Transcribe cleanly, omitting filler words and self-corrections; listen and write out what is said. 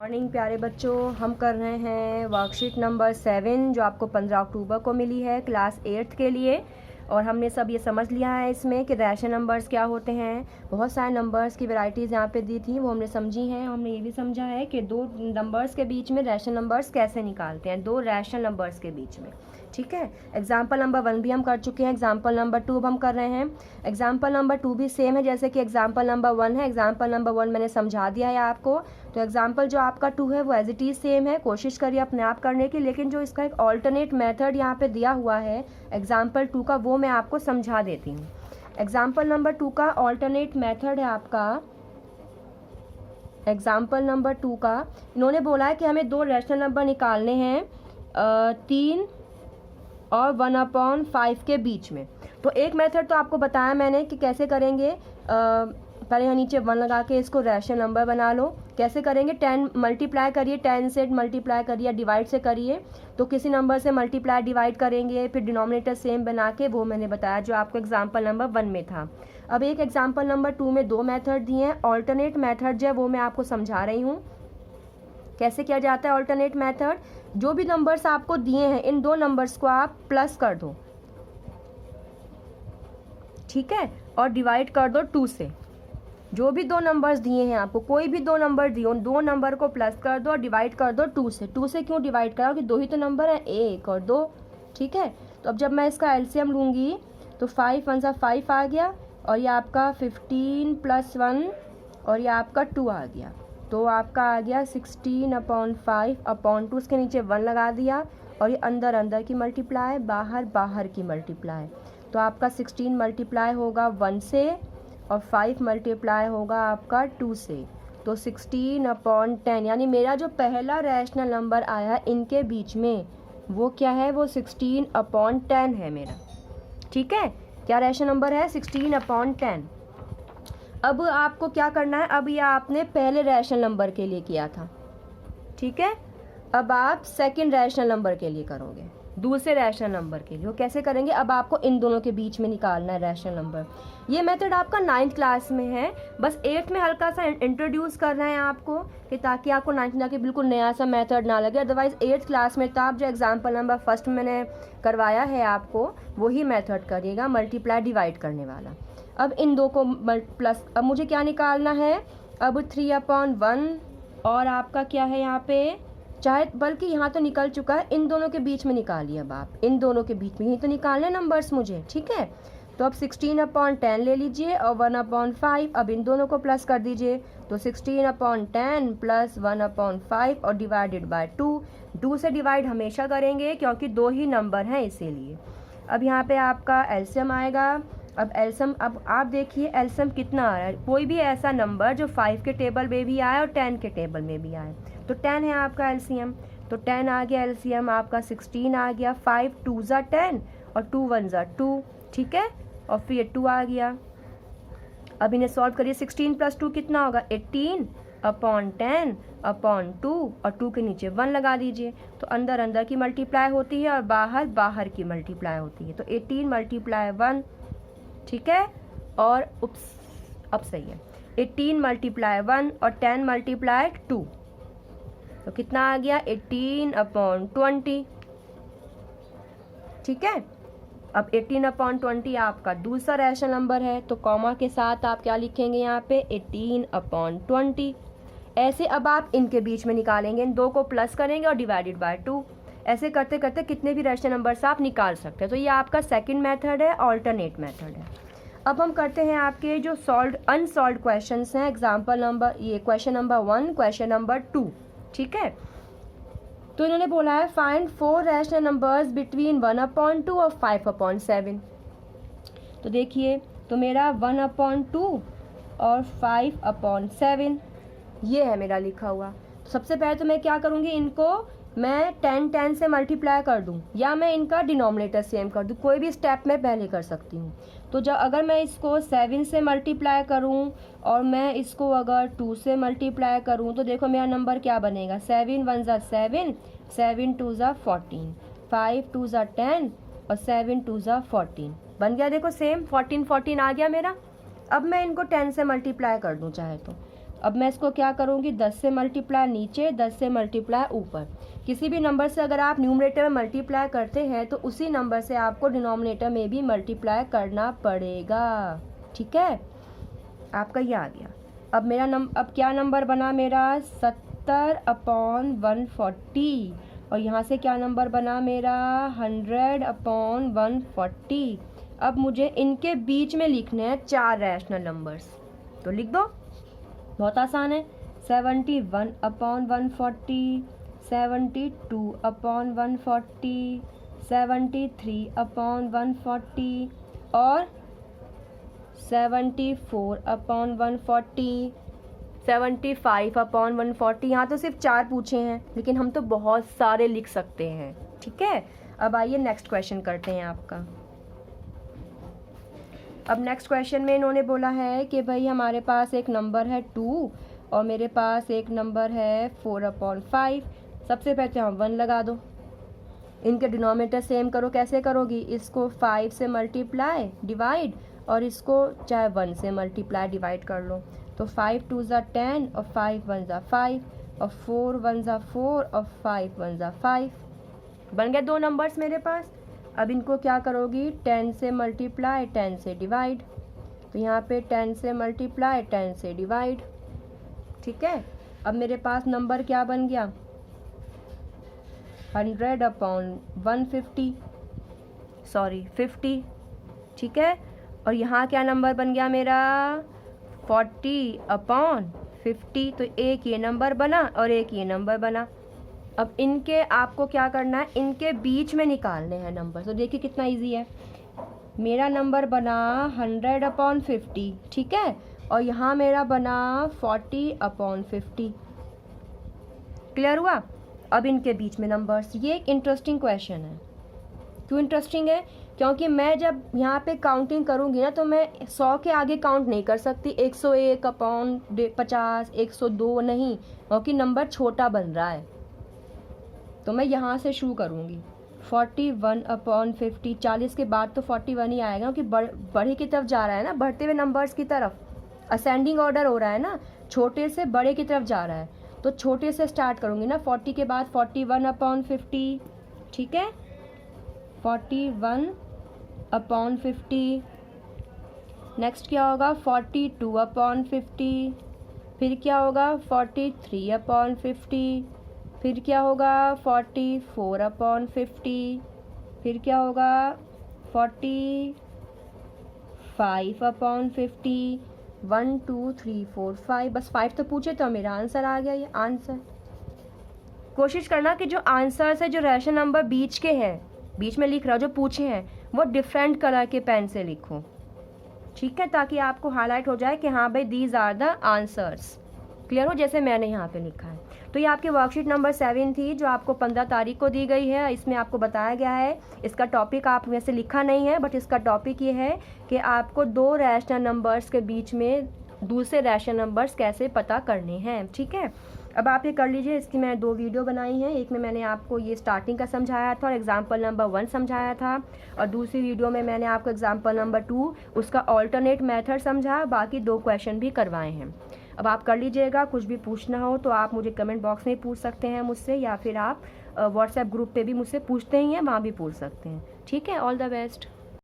Morning प्यारे बच्चों, हम कर रहे हैं वर्कशीट नंबर 7 जो आपको 15 अक्टूबर को मिली है क्लास 8th के लिए। और हमने सब ये समझ लिया है इसमें कि रैशनल नंबर्स क्या होते हैं। बहुत सारे नंबर्स की वैरायटीज़ यहाँ पे दी थी, वो हमने समझी हैं। हमने ये भी समझा है कि दो नंबर्स के बीच में रैशनल नंबर्स कैसे निकालते हैं, दो रैशनल नंबर्स के बीच में। ठीक है, एग्जाम्पल नंबर 1 भी हम कर चुके हैं, एग्जाम्पल नंबर 2 हम कर रहे हैं। एग्जाम्पल नंबर 2 भी सेम है जैसे कि एग्जाम्पल नंबर 1 है। एग्जाम्पल नंबर 1 मैंने समझा दिया है आपको, तो एग्जाम्पल जो आपका 2 है वो एज इट इज़ सेम है। कोशिश करिए अपने आप करने की, लेकिन जो इसका एक ऑल्टरनेट मेथड यहाँ पे दिया हुआ है एग्जाम्पल 2 का, वो मैं आपको समझा देती हूँ। एग्जाम्पल नंबर 2 का ऑल्टरनेट मेथड है आपका, एग्जाम्पल नंबर 2 का इन्होंने बोला है कि हमें दो रैशनल नंबर निकालने हैं 3 और 1/5 के बीच में। तो एक मेथड तो आपको बताया मैंने कि कैसे करेंगे। पहले यहाँ नीचे 1 लगा के इसको रैशनल नंबर बना लो। कैसे करेंगे, 10 मल्टीप्लाई करिए, 10 से मल्टीप्लाई करिए, डिवाइड से करिए। तो किसी नंबर से मल्टीप्लाई डिवाइड करेंगे, फिर डिनोमिनेटर सेम बना के, वो मैंने बताया जो आपको एग्जाम्पल नंबर 1 में था। अब एक एग्जाम्पल नंबर 2 में दो मेथड दिए हैं। ऑल्टरनेट मेथड जो है वो मैं आपको समझा रही हूँ कैसे किया जाता है ऑल्टरनेट मेथड। जो भी नंबर्स आपको दिए हैं इन दो नंबर्स को आप प्लस कर दो, ठीक है, और डिवाइड कर दो 2 से। जो भी दो नंबर्स दिए हैं आपको, कोई भी दो नंबर दिए, उन दो नंबर को प्लस कर दो और डिवाइड कर दो 2 से। 2 से क्यों डिवाइड करा, कि दो ही तो नंबर है, 1 और 2, ठीक है। तो अब जब मैं इसका एलसीएम लूँगी तो 5 1 5 आ गया, और ये आपका 15 + 1 और ये आपका 2 आ गया। तो आपका आ गया 16/5/2, उसके नीचे 1 लगा दिया, और ये अंदर अंदर की मल्टीप्लाई, बाहर बाहर की मल्टीप्लाई। तो आपका 16 मल्टीप्लाई होगा 1 से और 5 मल्टीप्लाई होगा आपका 2 से। तो 16/10, यानी मेरा जो पहला रैशनल नंबर आया इनके बीच में वो क्या है, वो 16/10 है मेरा। ठीक है, क्या रैशनल नंबर है, 16/10। अब आपको क्या करना है, अब ये आपने पहले रैशनल नंबर के लिए किया था, ठीक है। अब आप सेकंड रैशनल नंबर के लिए करोगे, दूसरे रैशनल नंबर के लिए। वो कैसे करेंगे, अब आपको इन दोनों के बीच में निकालना है रैशनल नंबर। ये मेथड आपका 9th क्लास में है, बस 8th में हल्का सा इंट्रोड्यूस कर रहे हैं आपको, कि ताकि आपको 9th में जाके बिल्कुल नया सा मेथड ना लगे। अदरवाइज 8th क्लास में तो आप जो एग्जाम्पल नंबर फर्स्ट मैंने करवाया है आपको वही मेथड करिएगा, मल्टीप्लाई डिवाइड करने वाला। अब इन दो को प्लस, अब मुझे क्या निकालना है, अब 3/1 और आपका क्या है यहाँ पे, चाहे बल्कि यहाँ तो निकल चुका है, इन दोनों के बीच में निकालिए। अब आप इन दोनों के बीच में ही तो निकालने नंबर्स मुझे, ठीक है। तो अब 16/10 ले लीजिए और 1/5, अब इन दोनों को प्लस कर दीजिए। तो 16/10 + 1/5 और डिवाइडेड बाय 2। 2 से डिवाइड हमेशा करेंगे क्योंकि दो ही नंबर हैं इसीलिए। अब यहाँ पे आपका एलसीएम आएगा। अब एलसीएम, अब आप देखिए एलसीएम कितना आ रहा है, कोई भी ऐसा नंबर जो 5 के टेबल में भी आए और 10 के टेबल में भी आए। तो 10 है आपका एलसीएम, तो 10 आ गया एलसीएम आपका, 16 आ गया, 5 2 ज़ा 10 और 2 1 ज़ा 2, ठीक है, और फिर 2 आ गया। अब इन्हें सॉल्व करिए, 16 + 2 कितना होगा, 18/10/2 और 2 के नीचे 1 लगा दीजिए। तो अंदर अंदर की मल्टीप्लाई होती है और बाहर बाहर की मल्टीप्लाई होती है। तो 18 × 1, ठीक है, और अब सही है, 18 × 1 और 10 × 2, तो कितना आ गया, 18/20, ठीक है। अब 18/20 आपका दूसरा रैशनल नंबर है, तो कॉमा के साथ आप क्या लिखेंगे यहाँ पे, 18/20। ऐसे अब आप इनके बीच में निकालेंगे, इन दो को प्लस करेंगे और डिवाइडेड बाय 2। ऐसे करते करते कितने भी रैशनल नंबर्स आप निकाल सकते हैं। तो ये आपका सेकंड मेथड है, ऑल्टरनेट मेथड है। अब हम करते हैं आपके जो अनसॉल्व्ड क्वेश्चंस हैं, एग्जाम्पल नंबर, ये क्वेश्चन नंबर 1, क्वेश्चन नंबर 2, ठीक है। तो इन्होंने बोला है फाइंड 4 रैशनल नंबर्स बिटवीन 1/2 और 5/7। तो देखिए, तो मेरा 1/2 और 5/7 ये है मेरा लिखा हुआ। तो सबसे पहले तो मैं क्या करूँगी, इनको मैं 10 से मल्टीप्लाई कर दूं, या मैं इनका डिनोमिनेटर सेम कर दूं, कोई भी स्टेप मैं पहले कर सकती हूँ। तो जब अगर मैं इसको 7 से मल्टीप्लाई करूँ और मैं इसको अगर 2 से मल्टीप्लाई करूँ, तो देखो मेरा नंबर क्या बनेगा, 7 1 ज़ा 7, 7 2 ज़ा 14, 5 2 ज़ा 10 और 7 2 ज़ा 14 बन गया। देखो सेम 14 14 आ गया मेरा। अब मैं इनको 10 से मल्टीप्लाई कर दूँ चाहे तो अब मैं इसको क्या करूँगी, 10 से मल्टीप्लाई नीचे, 10 से मल्टीप्लाई ऊपर। किसी भी नंबर से अगर आप न्यूमरेटर में मल्टीप्लाई करते हैं तो उसी नंबर से आपको डिनोमिनेटर में भी मल्टीप्लाई करना पड़ेगा। ठीक है, आपका ये आ गया। अब क्या नंबर बना मेरा, 70/140, और यहाँ से क्या नंबर बना मेरा, 100/140। अब मुझे इनके बीच में लिखने हैं 4 रैशनल नंबर्स, तो लिख दो, बहुत आसान है। 71/140, 72/140, 73/140 और 74/140, 75/140। यहाँ तो सिर्फ 4 पूछे हैं, लेकिन हम तो बहुत सारे लिख सकते हैं। ठीक है, अब आइए नेक्स्ट क्वेश्चन करते हैं आपका। अब नेक्स्ट क्वेश्चन में इन्होंने बोला है कि भाई हमारे पास एक नंबर है 2 और मेरे पास एक नंबर है 4/5। सबसे पहले हम 1 लगा दो, इनके डिनोमिनेटर सेम करो। कैसे करोगी, इसको 5 से मल्टीप्लाई डिवाइड और इसको चाहे 1 से मल्टीप्लाई डिवाइड कर लो। तो 5 2 ज़ा 10 और 5 1 ज़ा 5 और 4 1 ज़ा 4 और 5 1 ज़ा 5। बन गए 2 नंबर्स मेरे पास। अब इनको क्या करोगी, 10 से मल्टीप्लाई 10 से डिवाइड, तो यहाँ पे 10 से मल्टीप्लाई 10 से डिवाइड। ठीक है, अब मेरे पास नंबर क्या बन गया, 100/150, सॉरी 50। ठीक है, और यहाँ क्या नंबर बन गया मेरा, 40/50। तो एक ये नंबर बना और एक ये नंबर बना। अब इनके आपको क्या करना है, इनके बीच में निकालने हैं नंबर। तो देखिए कितना इजी है। मेरा नंबर बना 100/50, ठीक है, और यहाँ मेरा बना 40/50। क्लियर हुआ। अब इनके बीच में नंबर्स, ये एक इंटरेस्टिंग क्वेश्चन है। क्यों इंटरेस्टिंग है, क्योंकि मैं जब यहाँ पे काउंटिंग करूँगी ना तो मैं 100 के आगे काउंट नहीं कर सकती, 101/50, 102 नहीं, क्योंकि नंबर छोटा बन रहा है। तो मैं यहाँ से शुरू करूँगी 41/50। 40 के बाद तो 41 ही आएगा, क्योंकि बड़े की तरफ जा रहा है ना, बढ़ते हुए नंबर्स की तरफ असेंडिंग ऑर्डर हो रहा है ना, छोटे से बड़े की तरफ जा रहा है। तो छोटे से स्टार्ट करूँगी ना, 40 के बाद 41/50। ठीक है, 41/50। नेक्स्ट क्या होगा, 42/50। फिर क्या होगा, 43/50। फिर क्या होगा, 44/50। फिर क्या होगा, 45/50। 1 2 3 4 5, बस 5 तो पूछे तो मेरा आंसर आ गया। ये आंसर, कोशिश करना कि जो आंसर्स है, जो रैशनल नंबर बीच के हैं, बीच में लिख रहा जो पूछे हैं, वो डिफरेंट कलर के पेन से लिखो। ठीक है, ताकि आपको हाईलाइट हो जाए कि हाँ भाई these are the answers. Clear हो, जैसे मैंने यहाँ पे लिखा है। तो ये आपकी वर्कशीट नंबर 7 थी, जो आपको 15 तारीख को दी गई है। इसमें आपको बताया गया है, इसका टॉपिक आप वैसे लिखा नहीं है, बट इसका टॉपिक ये है कि आपको 2 रैशनल नंबर्स के बीच में दूसरे रैशनल नंबर्स कैसे पता करने हैं। ठीक है, अब आप ये कर लीजिए। इसकी मैं 2 वीडियो बनाई हैं, एक में मैंने आपको ये स्टार्टिंग का समझाया था और एग्जाम्पल नंबर 1 समझाया था, और दूसरी वीडियो में मैंने आपको एग्जाम्पल नंबर 2 उसका ऑल्टरनेट मेथड समझा, बाकी 2 क्वेश्चन भी करवाए हैं। अब आप कर लीजिएगा। कुछ भी पूछना हो तो आप मुझे कमेंट बॉक्स में पूछ सकते हैं मुझसे, या फिर आप व्हाट्सएप ग्रुप पे भी मुझसे पूछते ही हैं, वहाँ भी पूछ सकते हैं। ठीक है, ऑल द बेस्ट।